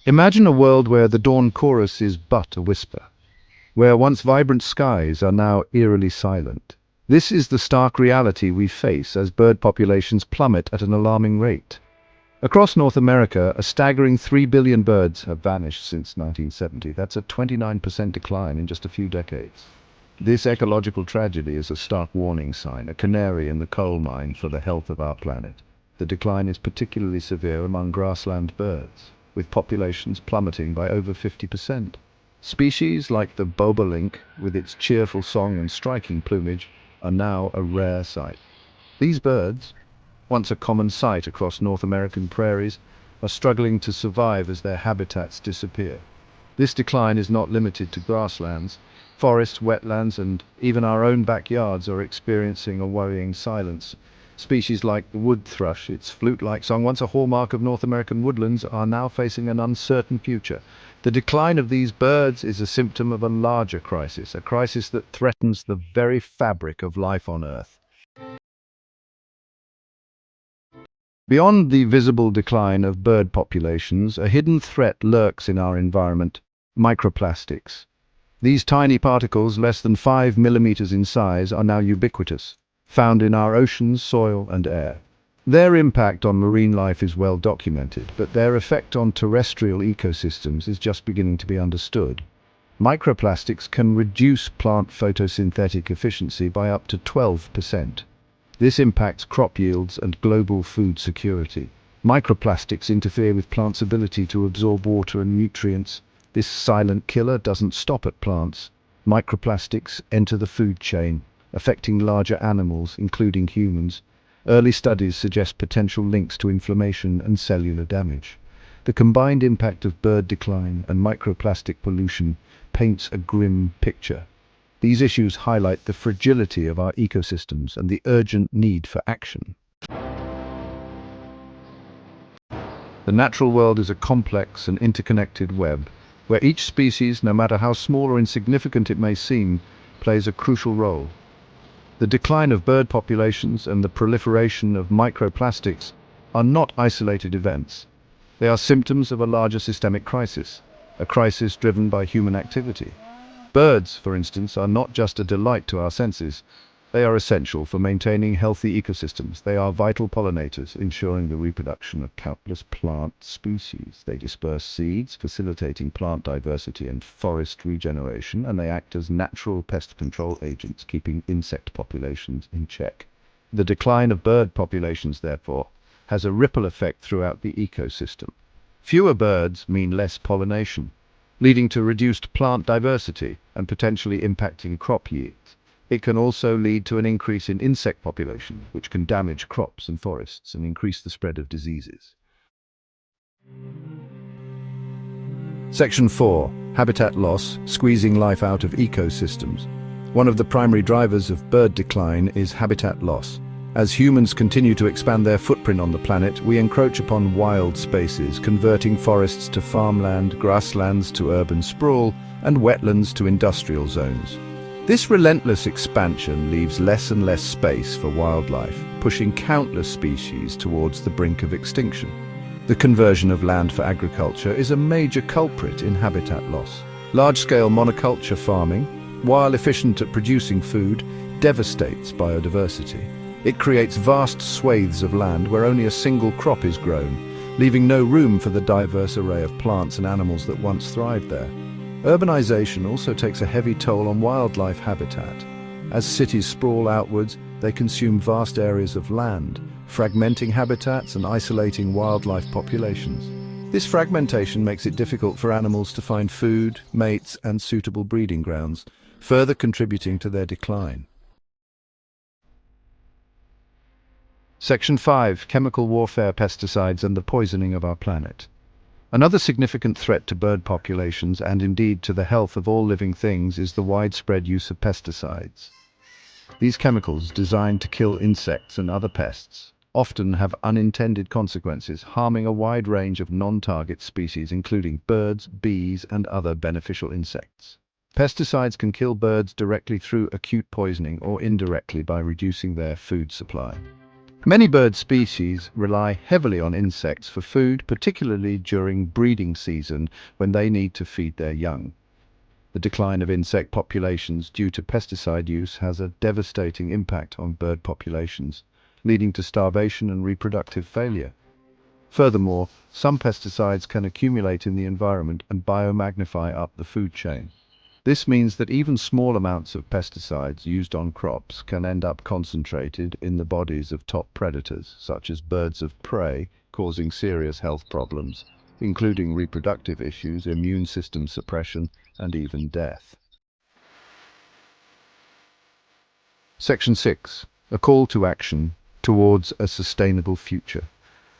Imagine a world where the dawn chorus is but a whisper, where once vibrant skies are now eerily silent. This is the stark reality we face as bird populations plummet at an alarming rate. Across North America, a staggering 3 billion birds have vanished since 1970. That's a 29% decline in just a few decades. This ecological tragedy is a stark warning sign, a canary in the coal mine for the health of our planet. The decline is particularly severe among grassland birds, with populations plummeting by over 50%. Species like the bobolink, with its cheerful song and striking plumage, are now a rare sight. These birds, once a common sight across North American prairies, are struggling to survive as their habitats disappear. This decline is not limited to grasslands. Forests, wetlands, and even our own backyards are experiencing a worrying silence. Species like the wood thrush, its flute-like song, once a hallmark of North American woodlands, are now facing an uncertain future. The decline of these birds is a symptom of a larger crisis, a crisis that threatens the very fabric of life on Earth. Beyond the visible decline of bird populations, a hidden threat lurks in our environment: microplastics. These tiny particles, less than 5 millimeters in size, are now ubiquitous, found in our oceans, soil, and air. Their impact on marine life is well documented, but their effect on terrestrial ecosystems is just beginning to be understood. Microplastics can reduce plant photosynthetic efficiency by up to 12%. This impacts crop yields and global food security. Microplastics interfere with plants' ability to absorb water and nutrients. This silent killer doesn't stop at plants. Microplastics enter the food chain, affecting larger animals, including humans. Early studies suggest potential links to inflammation and cellular damage. The combined impact of bird decline and microplastic pollution paints a grim picture. These issues highlight the fragility of our ecosystems and the urgent need for action. The natural world is a complex and interconnected web, where each species, no matter how small or insignificant it may seem, plays a crucial role. The decline of bird populations and the proliferation of microplastics are not isolated events. They are symptoms of a larger systemic crisis, a crisis driven by human activity. Birds, for instance, are not just a delight to our senses. They are essential for maintaining healthy ecosystems. They are vital pollinators, ensuring the reproduction of countless plant species. They disperse seeds, facilitating plant diversity and forest regeneration, and they act as natural pest control agents, keeping insect populations in check. The decline of bird populations, therefore, has a ripple effect throughout the ecosystem. Fewer birds mean less pollination, leading to reduced plant diversity and potentially impacting crop yields. It can also lead to an increase in insect population, which can damage crops and forests and increase the spread of diseases. Section 4. Habitat loss, squeezing life out of ecosystems. One of the primary drivers of bird decline is habitat loss. As humans continue to expand their footprint on the planet, we encroach upon wild spaces, converting forests to farmland, grasslands to urban sprawl, and wetlands to industrial zones. This relentless expansion leaves less and less space for wildlife, pushing countless species towards the brink of extinction. The conversion of land for agriculture is a major culprit in habitat loss. Large-scale monoculture farming, while efficient at producing food, devastates biodiversity. It creates vast swathes of land where only a single crop is grown, leaving no room for the diverse array of plants and animals that once thrived there. Urbanization also takes a heavy toll on wildlife habitat. As cities sprawl outwards, they consume vast areas of land, fragmenting habitats and isolating wildlife populations. This fragmentation makes it difficult for animals to find food, mates, and suitable breeding grounds, further contributing to their decline. Section 5. Chemical warfare, pesticides, and the poisoning of our planet. Another significant threat to bird populations, and indeed to the health of all living things, is the widespread use of pesticides. These chemicals, designed to kill insects and other pests, often have unintended consequences, harming a wide range of non-target species, including birds, bees, and other beneficial insects. Pesticides can kill birds directly through acute poisoning or indirectly by reducing their food supply. Many bird species rely heavily on insects for food, particularly during breeding season when they need to feed their young. The decline of insect populations due to pesticide use has a devastating impact on bird populations, leading to starvation and reproductive failure. Furthermore, some pesticides can accumulate in the environment and biomagnify up the food chain. This means that even small amounts of pesticides used on crops can end up concentrated in the bodies of top predators, such as birds of prey, causing serious health problems, including reproductive issues, immune system suppression, and even death. Section 6. A call to action towards a sustainable future.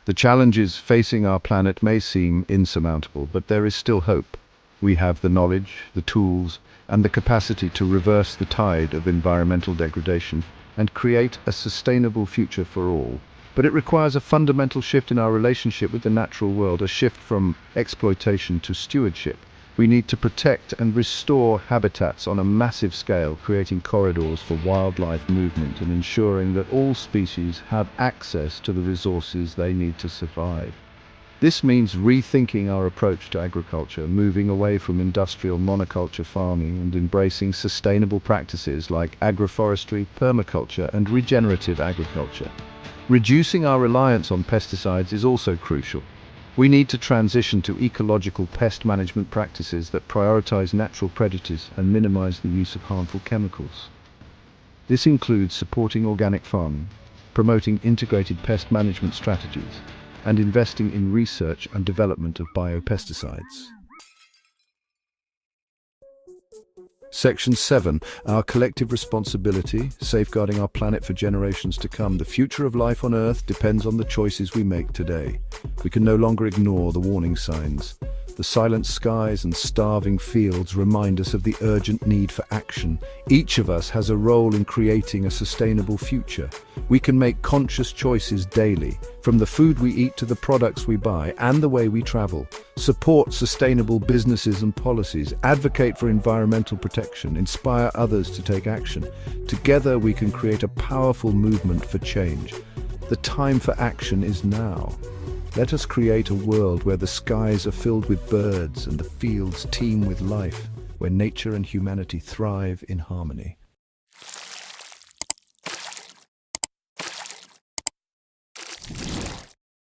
The challenges facing our planet may seem insurmountable, but there is still hope. We have the knowledge, the tools, and the capacity to reverse the tide of environmental degradation and create a sustainable future for all. But it requires a fundamental shift in our relationship with the natural world, a shift from exploitation to stewardship. We need to protect and restore habitats on a massive scale, creating corridors for wildlife movement and ensuring that all species have access to the resources they need to survive. This means rethinking our approach to agriculture, moving away from industrial monoculture farming and embracing sustainable practices like agroforestry, permaculture, and regenerative agriculture. Reducing our reliance on pesticides is also crucial. We need to transition to ecological pest management practices that prioritize natural predators and minimize the use of harmful chemicals. This includes supporting organic farming, promoting integrated pest management strategies, and investing in research and development of biopesticides. Section 7. Our collective responsibility, safeguarding our planet for generations to come. The future of life on Earth depends on the choices we make today. We can no longer ignore the warning signs. The silent skies and starving fields remind us of the urgent need for action. Each of us has a role in creating a sustainable future. We can make conscious choices daily, from the food we eat to the products we buy and the way we travel. Support sustainable businesses and policies, advocate for environmental protection, inspire others to take action. Together we can create a powerful movement for change. The time for action is now. Let us create a world where the skies are filled with birds and the fields teem with life, where nature and humanity thrive in harmony.